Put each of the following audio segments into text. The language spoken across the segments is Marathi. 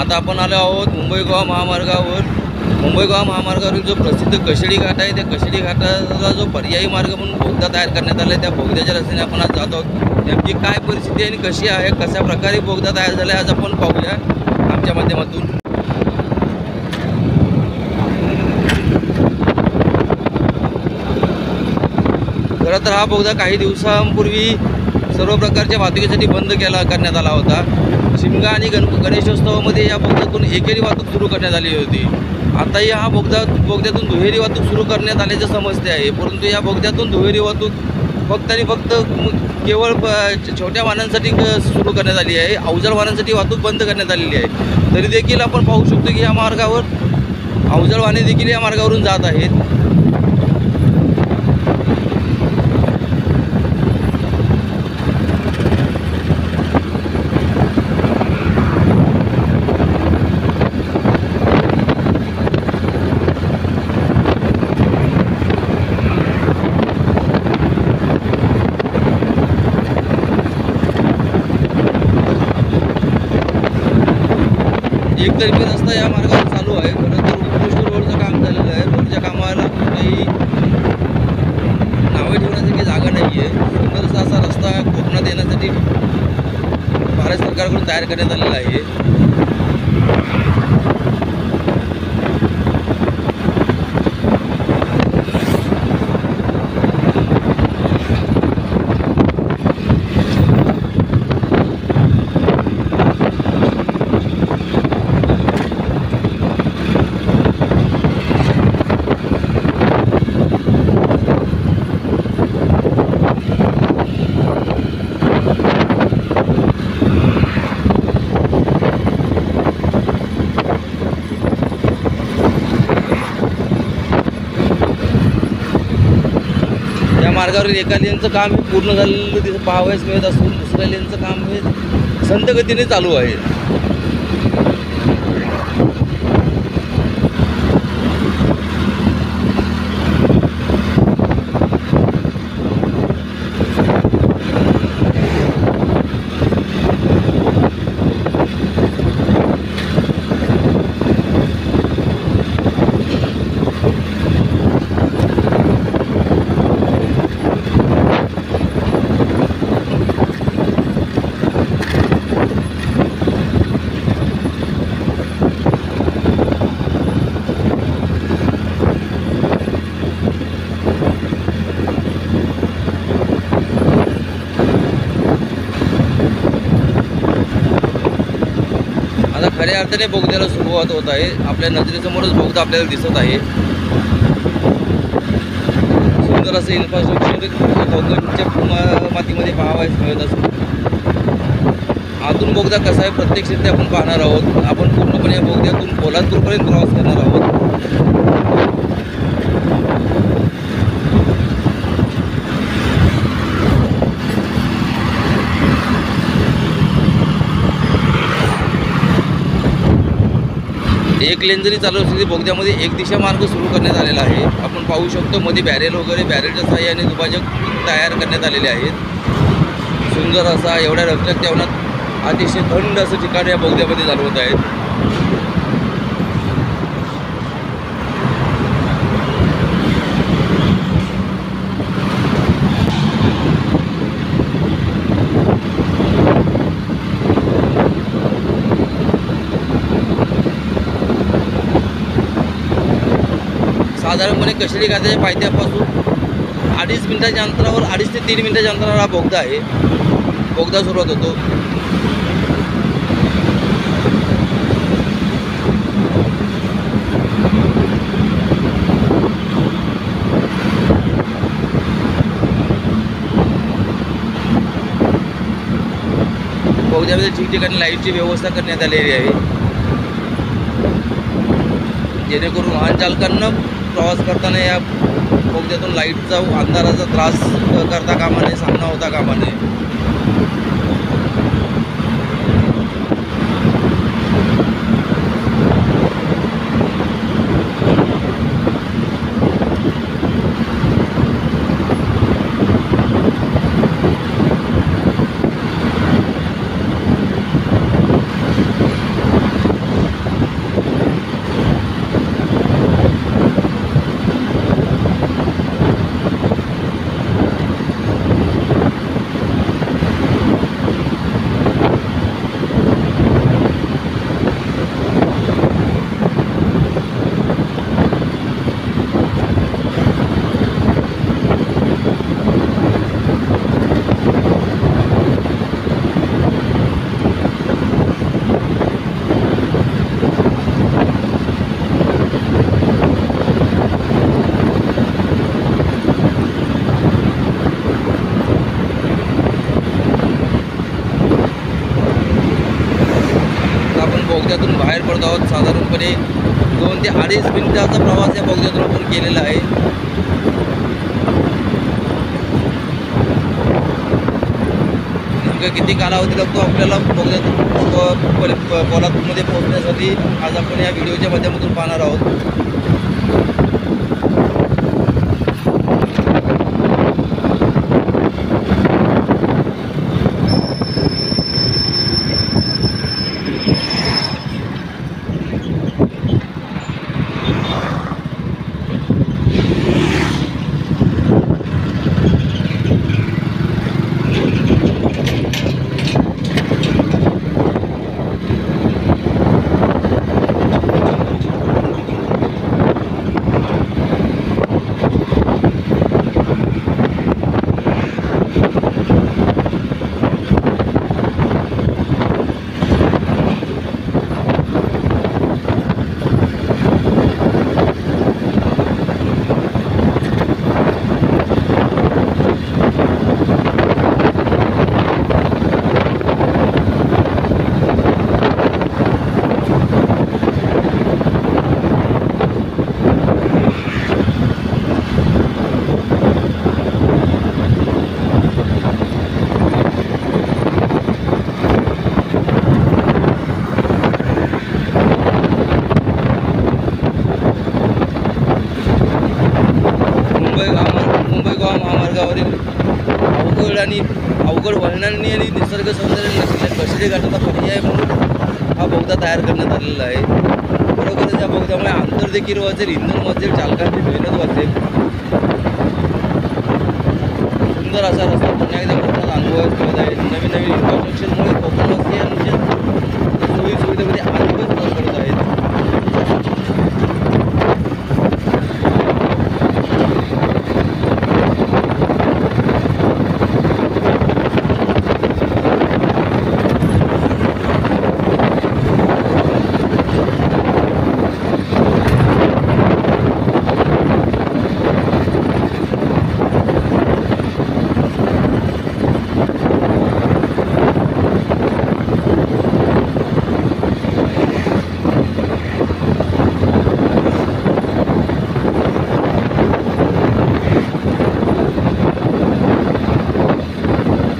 आता आपण आलो आहोत मुंबई गोवा महामार्गावर. मुंबई गोवा महामार्गावरील जो प्रसिद्ध कशेडी घाट आहे, त्या कशेडी घाटाला जो पर्यायी मार्ग म्हणून बोगदा तयार करण्यात आला आहे, त्या बोगद्याच्या रस्त्याने आपण आज जात आहोत. नेमकी काय परिस्थिती आहे आणि कशी आहे, कशा प्रकारे बोगदा तयार झाला आहे, आज आपण पाहूया आमच्या माध्यमातून. खरं तर हा बोगदा काही दिवसांपूर्वी सर्व प्रकारच्या वाहतुकीसाठी बंद करण्यात आला होता. शिमगा आणि गणेशोत्सवामध्ये या बोगद्यातून एकेरी वाहतूक सुरू करण्यात आली होती. आताही हा बोगद्यातून दुहेरी वाहतूक सुरू करण्यात आल्याचे समजते आहे. परंतु या बोगद्यातून दुहेरी वाहतूक फक्त आणि फक्त केवळ छोट्या वाहनांसाठी सुरू करण्यात आली आहे. अवजड वाहनांसाठी वाहतूक बंद करण्यात आलेली आहे. तरी देखील आपण पाहू शकतो की या मार्गावर अवजड वाहने देखील या मार्गावरून जात आहेत. एकतर्फी रस्ता या मार्गावर चालू आहे. खरं तर उत्कृष्ट रोडचं काम झालेलं आहे. रोडच्या कामाला कुठेही नावे ठेवण्यासाठी जागा नाही आहे. सुंदरसा असा रस्ता कोकणात येण्यासाठी भारत सरकारकडून तयार करण्यात आलेला आहे. मार्गावरील एका लेनचं काम हे पूर्ण झालेलं तिथं पाहावयास मिळत असून दुसऱ्या लेनचं काम हे संथ गतीने चालू आहे. आता खऱ्या अर्थाने बोगद्याला सुरुवात होत आहे. आपल्या नजरेसमोरच बोगदा आपल्याला दिसत आहे. सुंदर असं इन्फ्रास्ट्रक्चर कोकणच्या मातीमध्ये पाहावयास मिळत असून आतून बोगदा कसा आहे प्रत्यक्षित ते आपण पाहणार आहोत. आपण पूर्णपणे या बोगद्यातून पोलादपूरपर्यंत प्रवास करणार आहोत. एक लेन जरी चालू असली तरी बोगद्यामध्ये एक दिशा मार्ग सुरू करण्यात आलेला आहे. आपण पाहू शकतो मध्ये बॅरेल वगैरे बॅरेलच्या सहाय्याने दुभाजक तयार करण्यात आलेले आहेत. सुंदर असा एवढ्या रखरख तेवढ्यात अतिशय थंड असं ठिकाण या बोगद्यामध्ये जाणवत आहेत. साधारणपणे कशेडी घाटाच्या पायथ्यापासून 2.5 मिनिटाच्या अंतरावर 2.5 ते 3 मिनिटाच्या अंतरावर हा बोगदा आहे. बोगदा सुरुवात होतो. बोगद्यामध्ये ठिकठिकाणी लाईटची व्यवस्था करण्यात आलेली आहे, जेणेकरून वाहन चालकांना प्रवास करताना या बोगद्यातून लाईटचा अंधाराचा त्रास करता कामा नये, सामना होता कामा नये. बोगद्यातून बाहेर पडत आहोत. साधारणपणे 2 ते 2.5 मिनिटाचा प्रवास या बोगद्यातून आपण केलेला आहे. नेमकं किती कालावधी लागतो आपल्याला बोगद्यातून पोलादपूरमध्ये पोहोचण्यासाठी आज आपण या व्हिडिओच्या माध्यमातून पाहणार आहोत. मुंबई गोवा महामार्गावरील अवघड वळणांनी आणि निसर्ग सौंदर्य नसलेल्या कशेडी घाटाचा पर्याय म्हणून हा बोगदा तयार करण्यात आलेला आहे. बरोबरच या बोगद्यामुळे अंतर देखील वाचेल, इंधन वाचेल, चालकांची मेहनत वाचेल. सुंदर असा रस्ता पुन्हा एकदा प्रत्येक अनुभवास मिळत आहे. नवीन इन्फ्रास्ट्रक्चरमुळे कोकणवासियांच्या सोयी सुविधेमध्ये अधिकच भर पडत आहेत.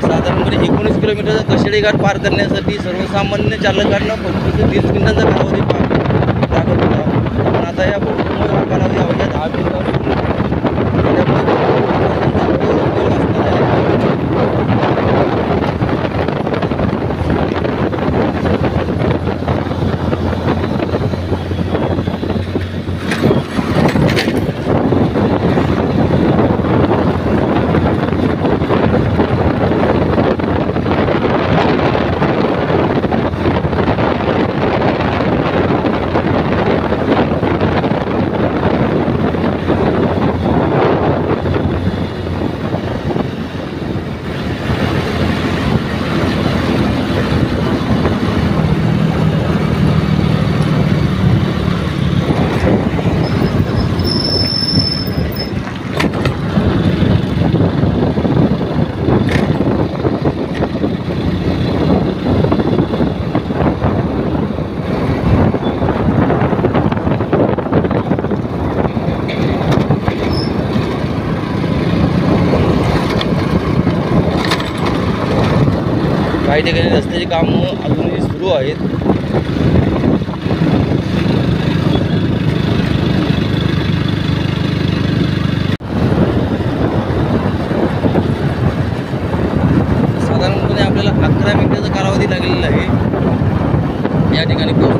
साधारणपणे 19 किलोमीटरचा कशेडी घाट पार करण्यासाठी सर्वसामान्य चालकांना 25 ते 30 मिनिटांचा कालावधी लागत होता. पण आता या बोगद्यामुळे हा कालावधी अवघ्या 10 मिनिटांवर काही ठिकाणी रस्त्याची कामं अजूनही सुरू आहेत. साधारणपणे आपल्याला 11 मिनिटाचा कालावधी लागलेला आहे या ठिकाणी पोहोचण्यासाठी.